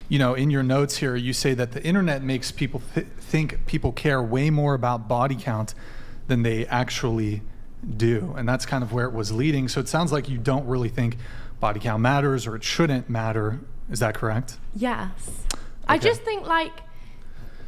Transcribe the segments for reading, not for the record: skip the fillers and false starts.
in your notes here, you say that the internet makes people think people care way more about body count than they actually do. And that's kind of where it was leading. So it sounds like you don't really think body count matters, or it shouldn't matter. Is that correct? Yes. Okay. I just think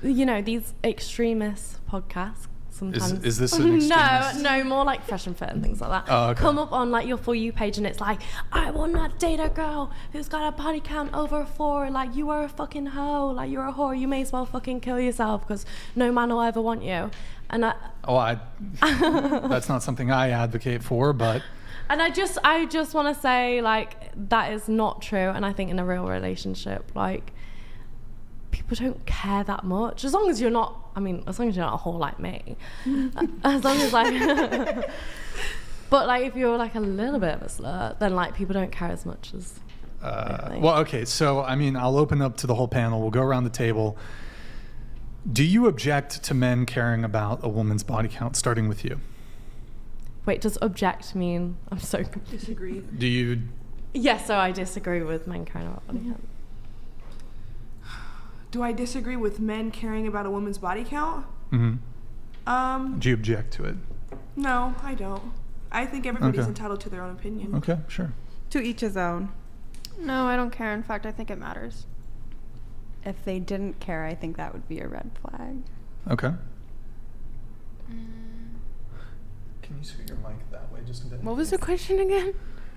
these extremist podcasts sometimes. Is this an extremist? No, more like Fresh and Fit and things like that. Oh, okay. Come up on like your For You page and it's like, I will not date a girl who's got a body count over 4. Like, you are a fucking hoe. Like, you're a whore. You may as well fucking kill yourself because no man will ever want you. And that's not something I advocate for, but. And I just want to say, like, that is not true. And I think in a real relationship, like, people don't care that much. As long as you're not a whore like me. As long as, like... But, like, if you're, like, a little bit of a slut, then, like, people don't care as much as... Well, okay. So, I'll open up to the whole panel. We'll go around the table. Do you object to men caring about a woman's body count, starting with you? Wait, does object mean... I'm so confused. Disagree. Do you... Yes, so I disagree with men caring about body count. Do I disagree with men caring about a woman's body count? Mm-hmm. Do you object to it? No, I don't. I think everybody's entitled to their own opinion. Okay, sure. To each his own. No, I don't care. In fact, I think it matters. If they didn't care, I think that would be a red flag. Okay. Can you scoot your mic that way just a bit? What was the question again?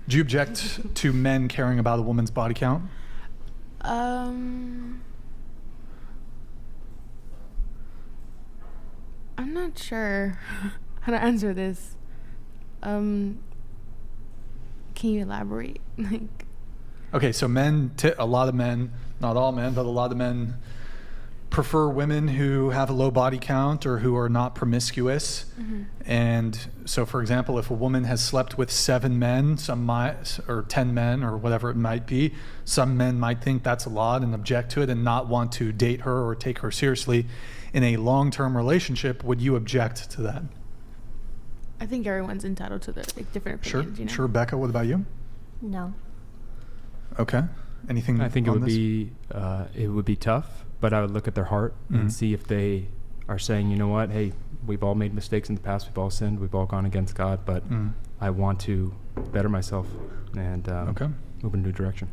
Do you object to men caring about a woman's body count? I'm not sure how to answer this. Can you elaborate? Like, okay, so a lot of men, not all men, but a lot of men prefer women who have a low body count or who are not promiscuous. mm-hmm. And so, for example, if a woman has slept with 7 men, or 10 men, or whatever it might be, some men might think that's a lot and object to it and not want to date her or take her seriously in a long-term relationship. Would you object to that? I think everyone's entitled to their different opinions. Sure. Becca, what about you? No. Okay. Anything? I think on it would be tough, but I would look at their heart and see if they are saying, you know what, hey, we've all made mistakes in the past, we've all sinned, we've all gone against God, but I want to better myself and move in a new direction.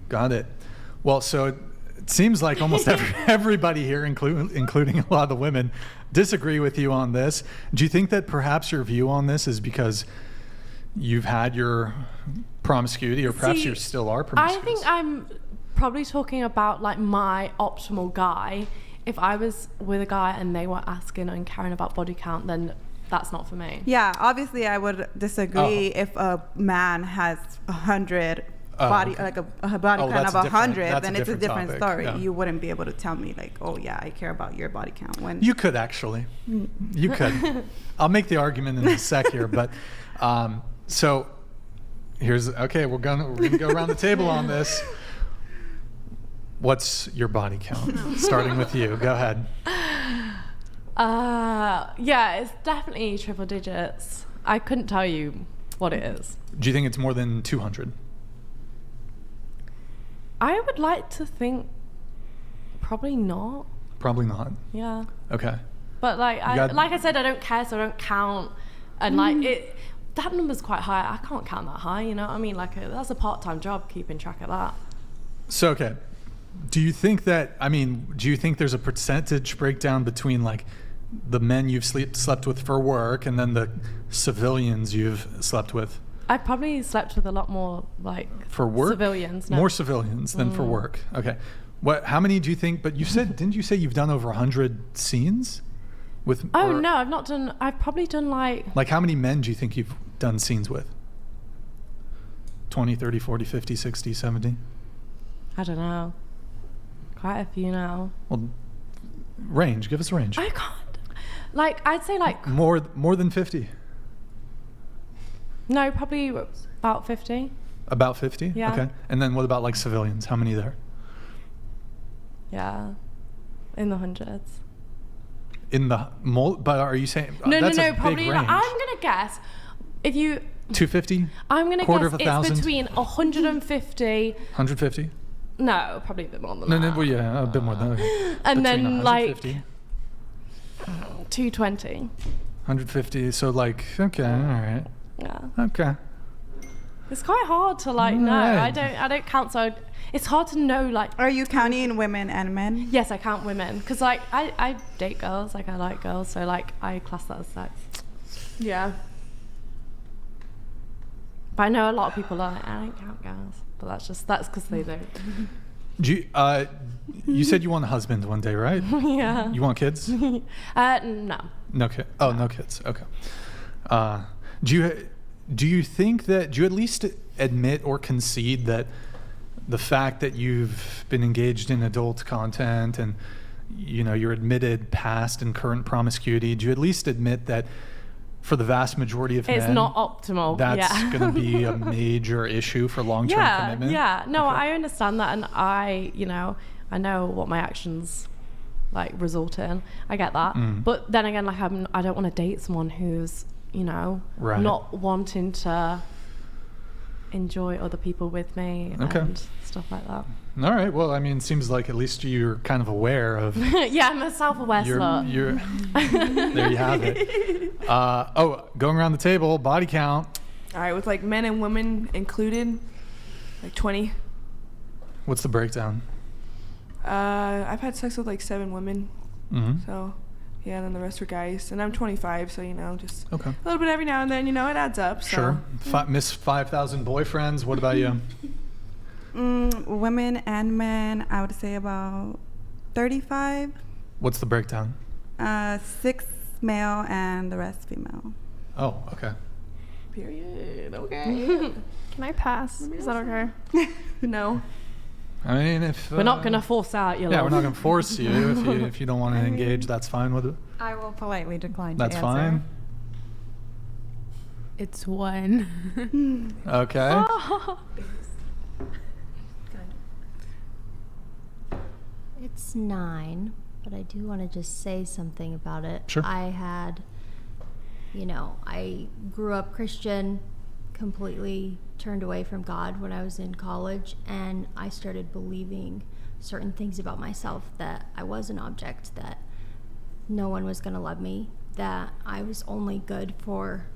Got it. Well, so it seems like almost everybody here, including a lot of the women, disagree with you on this. Do you think that perhaps your view on this is because you've had your promiscuity, or perhaps you still are promiscuous? I think I'm probably talking about like my optimal guy. If I was with a guy and they were asking and caring about body count, then that's not for me. Yeah, obviously I would disagree if a man has 100 body, like a body count of 100, then it's a different story. Yeah. You wouldn't be able to tell me like, oh yeah, I care about your body count. When you could actually, you could. I'll make the argument in a sec here, but so we're gonna go around the table on this. What's your body count? Starting with you. Go ahead. Yeah, it's definitely triple digits. I couldn't tell you what it is. Do you think it's more than 200? I would like to think probably not. Probably not. Yeah. Okay. But like I said, I don't care, so I don't count. And that number's quite high. I can't count that high, you know what I mean? Like that's a part-time job, keeping track of that. So, okay. Do you think there's a percentage breakdown between like the men you've slept with for work and then the civilians you've slept with? I probably slept with a lot more like for work? Civilians. No. More civilians than for work. Okay. How many do you think, but didn't you say you've done over 100 scenes with? No, I've not done, I've probably done like how many men do you think you've done scenes with? 20, 30, 40, 50, 60, 70? I don't know. Quite a few now. Well, range. Give us a range. I can't. Like, I'd say like... More than 50? No, probably about 50. About 50? Yeah. Okay. And then what about like civilians? How many there? Yeah. In the hundreds. But are you saying... No, that's a probably... big range. I'm going to guess, if you... 250? I'm going to Quarter guess of 1,000? it's between 150... 150? No, probably a bit more than No, that. well, yeah, a bit more than that. And Between then, like, 150. 220. 150. So like, okay, all right, Yeah. okay. It's quite hard to like know. Right. I don't count, so it's hard to know like. Are you counting women and men? Yes, I count women because like I date girls, like I like girls, so like I class that as sex. Yeah. But I know a lot of people are like, I don't count girls, but that's because they don't. Do you said you want a husband one day, right? Yeah. You want kids? No. No kid. Oh, no kids. Okay. Do you think that, do you at least admit or concede that the fact that you've been engaged in adult content and your admitted past and current promiscuity, do you at least admit that for the vast majority of men, it's not optimal. that's yeah. going to be a major issue for long-term commitment? Yeah. No, Okay. I understand that, and I know what my actions like result in. I get that, but then again, like I don't want to date someone who's Right. not wanting to enjoy other people with me Okay. and stuff like that. All right. Well, I mean, it seems like at least you're kind of aware of Yeah, I'm a self-aware slut. there you have it. Going around the table, body count. All right, with like men and women included, like 20. What's the breakdown? I've had sex with like 7 women, Mm-hmm. so yeah, and then the rest are guys. And I'm 25, so just Okay. a little bit every now and then. It adds up. So. Sure. Miss 5,000 boyfriends. What about you? Women and men, I would say about 35. What's the breakdown? 6 male and the rest female. Oh, okay. Period. Okay. Can I pass? Is that okay? No. I mean, if We're not gonna force out your yeah, love. we're not gonna force you. If you don't want to engage, that's fine with it. I will politely decline That's to fine. answer. It's 1. Okay. It's 9, but I do want to just say something about it. Sure. I had, I grew up Christian, completely turned away from God when I was in college, and I started believing certain things about myself, that I was an object, that no one was going to love me, that I was only good for,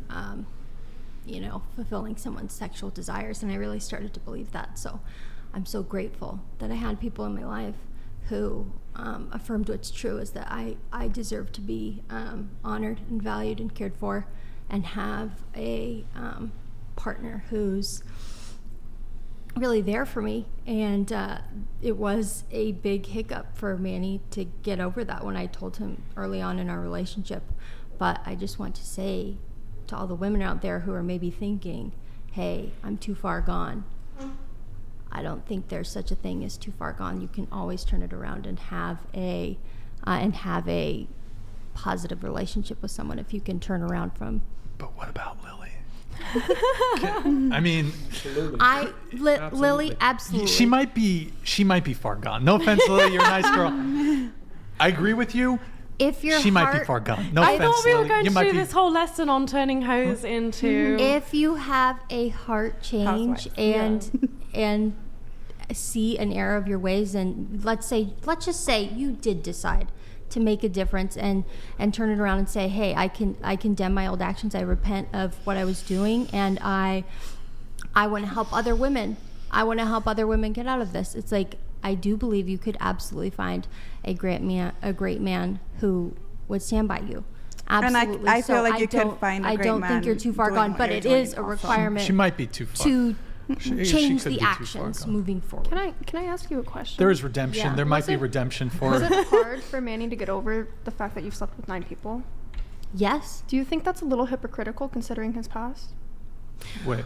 fulfilling someone's sexual desires, and I really started to believe that. So I'm so grateful that I had people in my life who affirmed what's true, is that I deserve to be honored and valued and cared for, and have a partner who's really there for me. And it was a big hiccup for Manny to get over that when I told him early on in our relationship. But I just want to say to all the women out there who are maybe thinking, hey, I'm too far gone, I don't think there's such a thing as too far gone. You can always turn it around and have a positive relationship with someone if you can turn around from. But what about Lily? I mean, Lily, absolutely. she might be far gone. No offense, Lily, you're a nice girl. I agree with you. If your She heart, might be far gone. No I offense, thought we were Lily. going You to might do be. this whole lesson on turning hoes into. if you have a heart change and see an error of your ways, and let's just say you did decide to make a difference and turn it around and say, hey, I condemn my old actions, I repent of what I was doing, and I want to help other women. I want to help other women get out of this. It's like, I do believe you could absolutely find a great man who would stand by you. Absolutely. And I feel like you could find a I great don't think man you're too far doing gone, what but you're it doing is a also. requirement She might be too far. to She change could be the too far actions gone. moving forward. Can I ask you a question? There is redemption. Yeah. There might be Was it- redemption for Was it hard for Manny to get over the fact that you've slept with 9 people? Yes. Do you think that's a little hypocritical considering his past? Wait.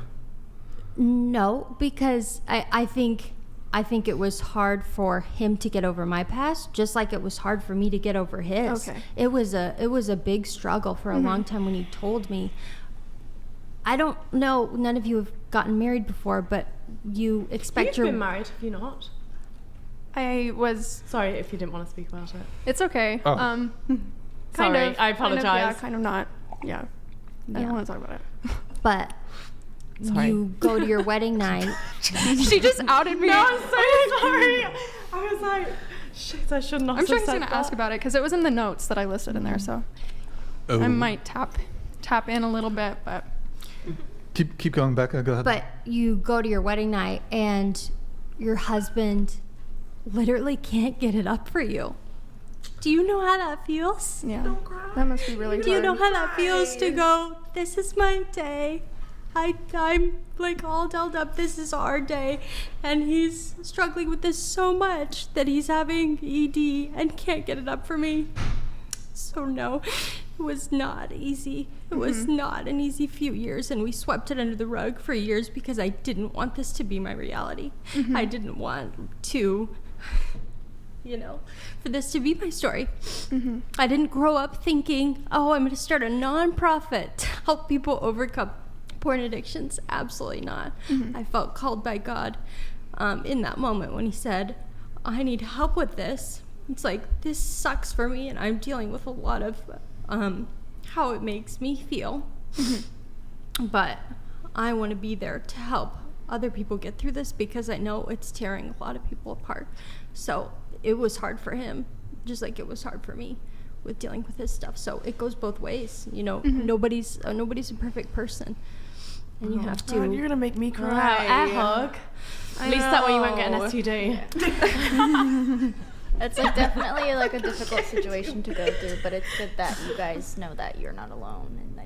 No, because I think it was hard for him to get over my past, just like it was hard for me to get over his. Okay. It was a big struggle for a long time when he told me. I don't know, none of you have gotten married before, but you expect You've your been married, have you not? I was. Sorry if you didn't want to speak about it. It's okay. Oh. Kind Sorry, of. I apologize. Yeah, kind of not. Yeah. I Yeah. don't want to talk about it. but Sorry. you go to your wedding night. She just outed me. No, I'm so sorry. I was like, shit, I shouldn't have I'm sure he's said gonna that. ask about it because it was in the notes that I listed in there. So I might tap in a little bit, but Keep going, Becca. Go ahead. But you go to your wedding night and your husband literally can't get it up for you. Do you know how that feels? yeah, that must be really hard. Do you know how that feels to go, this is my day. I'm like all dolled up. This is our day. And he's struggling with this so much that he's having ED and can't get it up for me. So no, it was not easy. It was not an easy few years, and we swept it under the rug for years because I didn't want this to be my reality. I didn't want to, for this to be my story. I didn't grow up thinking, oh, I'm going to start a nonprofit to help people overcome porn addictions. Absolutely not. I felt called by God in that moment when he said, I need help with this. It's like, this sucks for me, and I'm dealing with a lot of how it makes me feel. But I want to be there to help other people get through this because I know it's tearing a lot of people apart. So it was hard for him, just like it was hard for me with dealing with his stuff. So it goes both ways. Nobody's a perfect person. And you have to. God, you're gonna make me Wow, cry. air hug. At least that way you won't get an STD. It's like definitely like a difficult situation to go through, but it's good that you guys know that you're not alone and that